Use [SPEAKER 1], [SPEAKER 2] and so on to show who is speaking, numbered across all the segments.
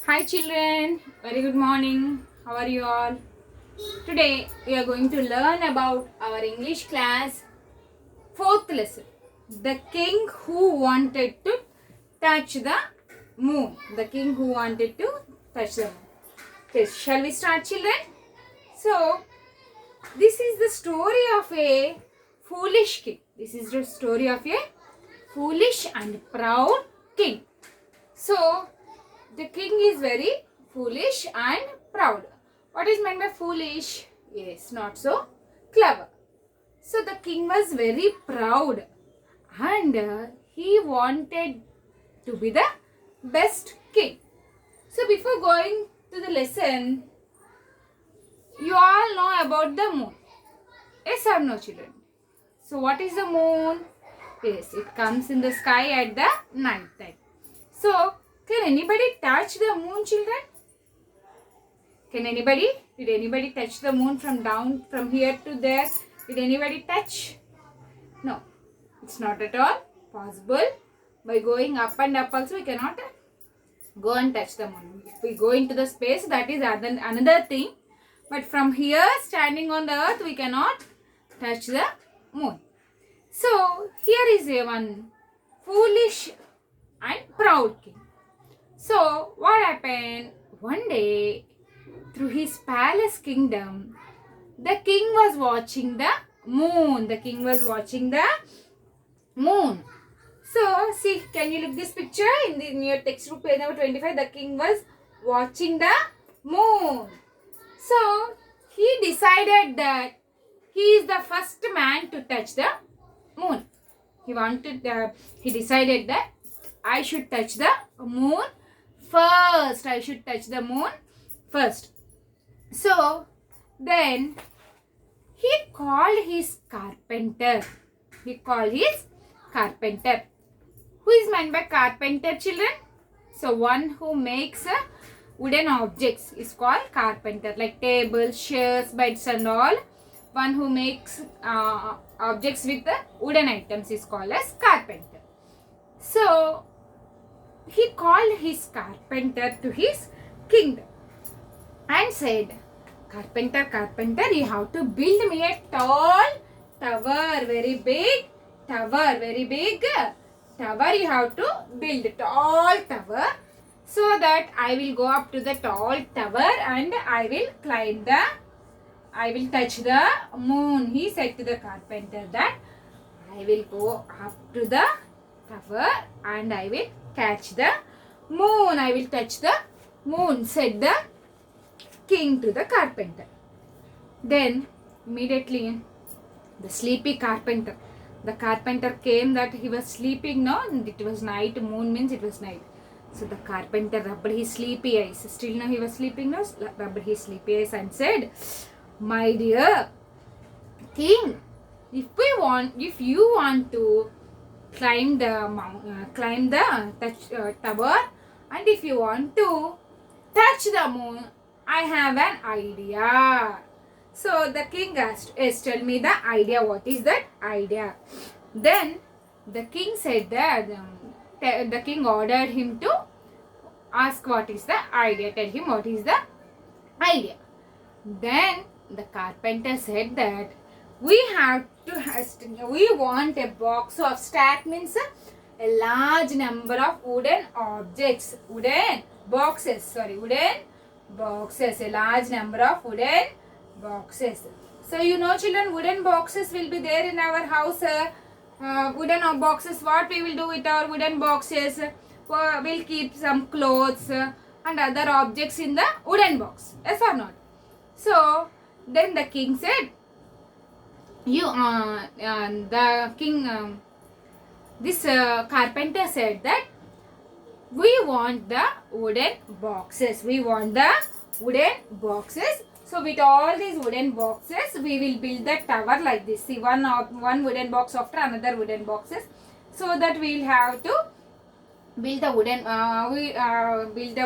[SPEAKER 1] Hi children, very good morning. How are you all? Today we are going to learn about our English class fourth lesson. The king who wanted to touch the moon. The king who wanted to touch the moon. Okay, shall we start children? So, this is the story of a foolish king. This is the story of a foolish and proud king. So, the king is very foolish and proud. What is meant by foolish? Yes, not so clever. So the king was very proud and he wanted to be the best king. So before going to the lesson, you all know about the moon. Yes or no children? So what is the moon? Yes, it comes in the sky at the night time. So can anybody touch the moon, children? Did anybody touch the moon from here to there? Did anybody touch? No, it's not at all possible. By going up and up also we cannot go and touch the moon. If we go into the space, that is another thing. But from here, standing on the earth, we cannot touch the moon. So, here is a one foolish and proud king. So, what happened? One day, through his palace kingdom, the king was watching the moon. The king was watching the moon. So, see, can you look this picture in your textbook page number 25? The king was watching the moon. So, he decided that he is the first man to touch the moon. He decided that I should touch the moon first. I should touch the moon first. So, then he called his carpenter. Who is meant by carpenter, children? So, one who makes wooden objects is called carpenter, like tables, chairs, beds and all. One who makes objects with the wooden items is called as carpenter. So, he called his carpenter to his kingdom and said, Carpenter, you have to build me a tall tower, very big tower. You have to build a tall tower so that I will go up to the tall tower and I will touch the moon. He said to the carpenter that I will go up to the tower and I will catch the moon. I will touch the moon, said the king to the carpenter. Then immediately the sleepy carpenter. The carpenter came that he was sleeping now. It was night. Moon means it was night. So the carpenter rubbed his sleepy eyes. Still now he was sleeping now. Rubbed his sleepy eyes and said, my dear king, if you want to climb the tower, and if you want to touch the moon, I have an idea. So the king asked, yes, tell me the idea. What is that idea? Then the king said that the king ordered him to ask what is the idea. Tell him what is the idea. Then the carpenter said that we want a box of stack means a large number of wooden objects. Wooden boxes, a large number of wooden boxes. So you know children, wooden boxes will be there in our house. Wooden boxes, what we will do with our wooden boxes? We'll keep some clothes and other objects in the wooden box. Yes or not? So then the king said, carpenter said that we want the wooden boxes. So with all these wooden boxes, we will build the tower like this. See, one wooden box after another wooden boxes. So that we will have to build the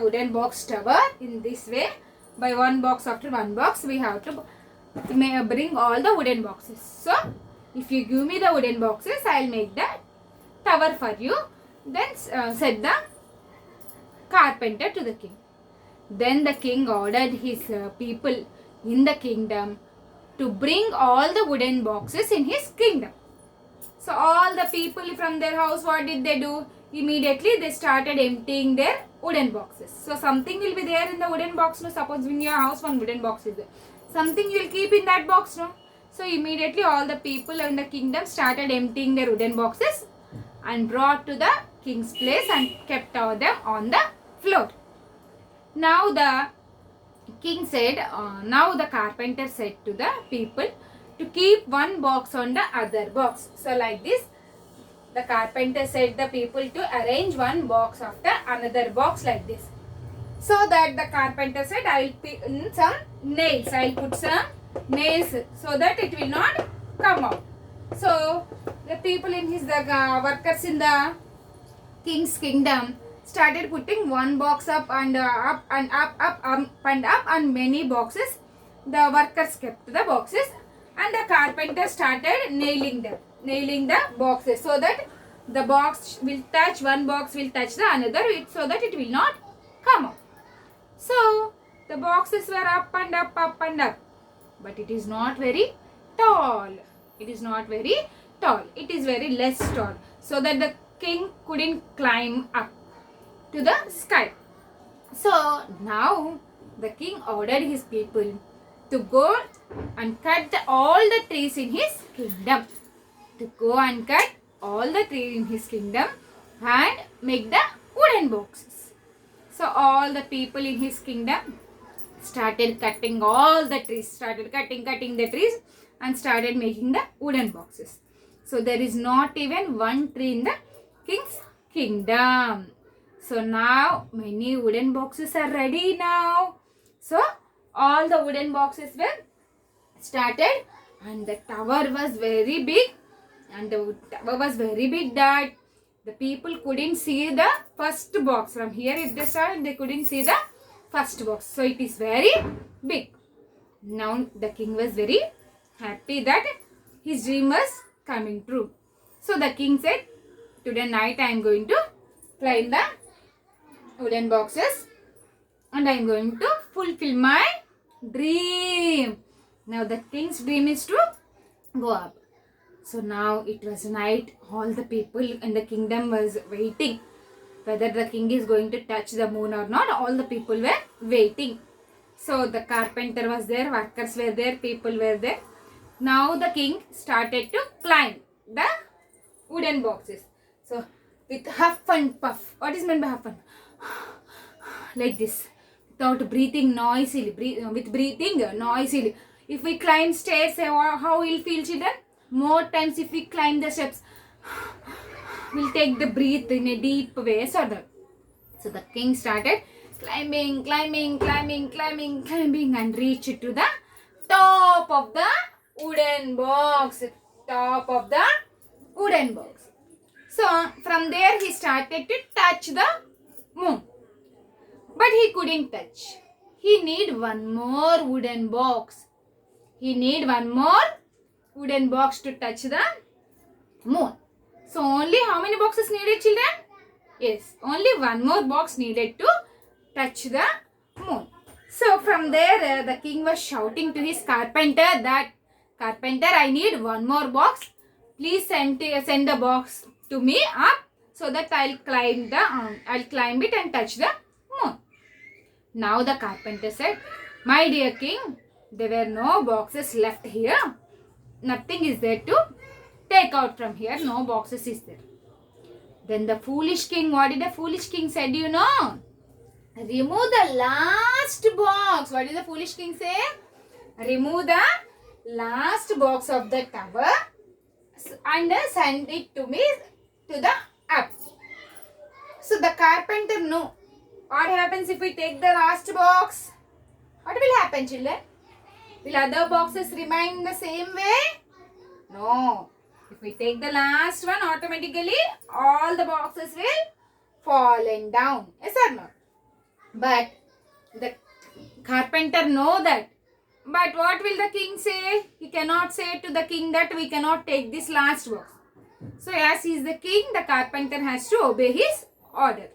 [SPEAKER 1] wooden box tower in this way. By one box after one box, we have to bring all the wooden boxes. So, if you give me the wooden boxes, I will make the tower for you. Then said the carpenter to the king. Then the king ordered his people in the kingdom to bring all the wooden boxes in his kingdom. So all the people from their house, what did they do? Immediately they started emptying their wooden boxes. So something will be there in the wooden box. No, suppose in your house one wooden box is there. Something you will keep in that box. No. So immediately all the people in the kingdom started emptying their wooden boxes and brought to the king's place and kept them on the floor. Now the king said, now the carpenter said to the people to keep one box on the other box. So like this, the carpenter said the people to arrange one box after another box like this. So that the carpenter said, I will put some nails. I will put some nails so that it will not come out. So the people in his, the workers in the king's kingdom started putting one box up and up and up and many boxes. The workers kept the boxes and the carpenter started nailing the boxes so that the box will touch, one box will touch the another so that it will not come out. So the boxes were up and up, but it is not very tall. It is not very tall. It is very less tall, so that the king couldn't climb up to the sky. So now the king ordered his people to go and cut all the trees in his kingdom. To go and cut all the trees in his kingdom and make the wooden boxes. So all the people in his kingdom started cutting all the trees, started cutting the trees and started making the wooden boxes. So there is not even one tree in the king's kingdom. So now many wooden boxes are ready now. So all the wooden boxes were started and the tower was very big, and the tower was very big that the people couldn't see the first box. From here if they saw, they couldn't see the first box. So it is very big. Now the king was very happy that his dream was coming true. So the king said, today night I am going to climb the wooden boxes and I am going to fulfill my dream. Now the king's dream is to go up. So now it was night. All the people in the kingdom was waiting whether the king is going to touch the moon or not. All the people were waiting. So the carpenter was there, workers were there, people were there. Now the king started to climb the wooden boxes. So with huff and puff. What is meant by huff and like this, without breathing noisily, with breathing noisily. If we climb stairs, how we'll feel, children? More times if we climb the steps, we'll take the breath in a deep way. So the king started climbing and reached to the top of the wooden box. Top of the wooden box. So from there he started to touch the moon. But he couldn't touch. He need one more wooden box. He need one more wooden box to touch the moon. So only how many boxes needed, children? Yes, only one more box needed to touch the moon. So from there the king was shouting to his carpenter that, carpenter, I need one more box. Please send the box to me up so that I'll climb it and touch the moon. Now the carpenter said, my dear king, there were no boxes left here. Nothing is there to take out from here. No boxes is there. Then the foolish king, what did the foolish king said, you know? Remove the last box. What did the foolish king say? Remove the last box of the tower and send it to me to the up. So the carpenter knew what happens if we take the last box. What will happen, children? Will other boxes remain the same way? No. If we take the last one, automatically all the boxes will fallen down. Yes or no? But the carpenter know that. But what will the king say? He cannot say to the king that we cannot take this last box. So as he is the king, the carpenter has to obey his order.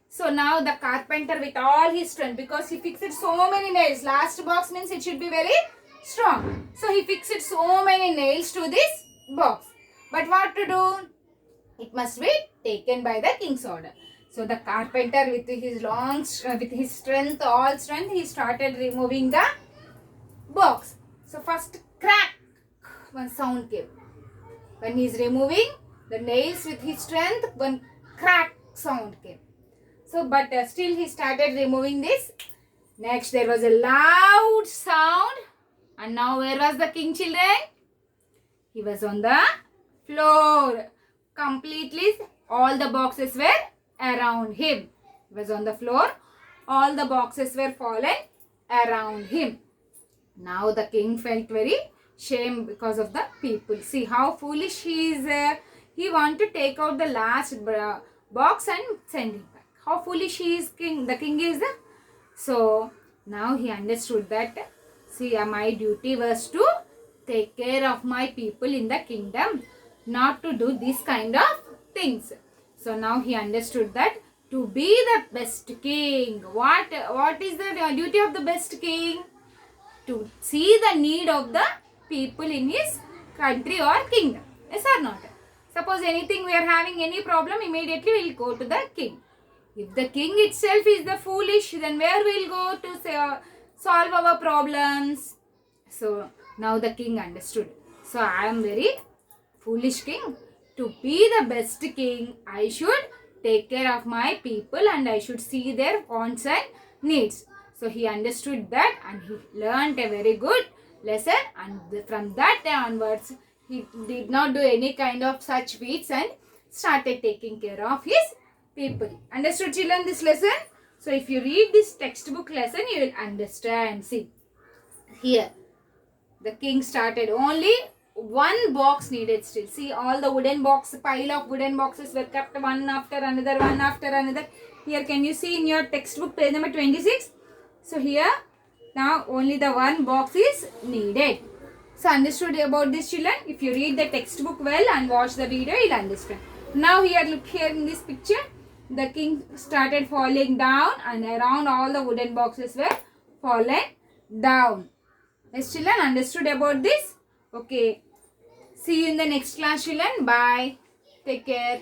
[SPEAKER 1] So now the carpenter with all his strength, because he fixed so many nails. Last box means it should be very strong. So he fixed so many nails to this box. But what to do? It must be taken by the king's order. So the carpenter with his strength, all strength, he started removing the box. So first crack, one sound came. When he is removing the nails with his strength, one crack sound came. So but still he started removing this. Next there was a loud sound. And now where was the king, children? He was on the floor. Completely all the boxes were around him. He was on the floor. All the boxes were fallen around him. Now the king felt very shame because of the people. See how foolish he is. He want to take out the last box and send it back. How foolish he is, king. The king is. So now he understood that. See, my duty was to take care of my people in the kingdom, not to do this kind of things. So now he understood that to be the best king. What is the duty of the best king? To see the need of the people in his country or kingdom. Yes or not? Suppose anything we are having any problem, immediately we will go to the king. If the king itself is the foolish, then where we will go to solve our problems? So now the king understood. So I am very foolish king. To be the best king, I should take care of my people and I should see their wants and needs. So he understood that and he learnt a very good lesson, and from that day onwards he did not do any kind of such feats and started taking care of his people. Understood, children, this lesson? So if you read this textbook lesson, you will understand. See, here the king started, only one box needed still. See, all the wooden box, pile of wooden boxes were kept one after another, one after another. Here can you see in your textbook page number 26? So here now only the one box is needed. So understood about this, children? If you read the textbook well and watch the video, you will understand. Now here, look here in this picture. The king started falling down and around all the wooden boxes were fallen down. Yes, children, understood about this? Okay. See you in the next class, children. Bye. Take care.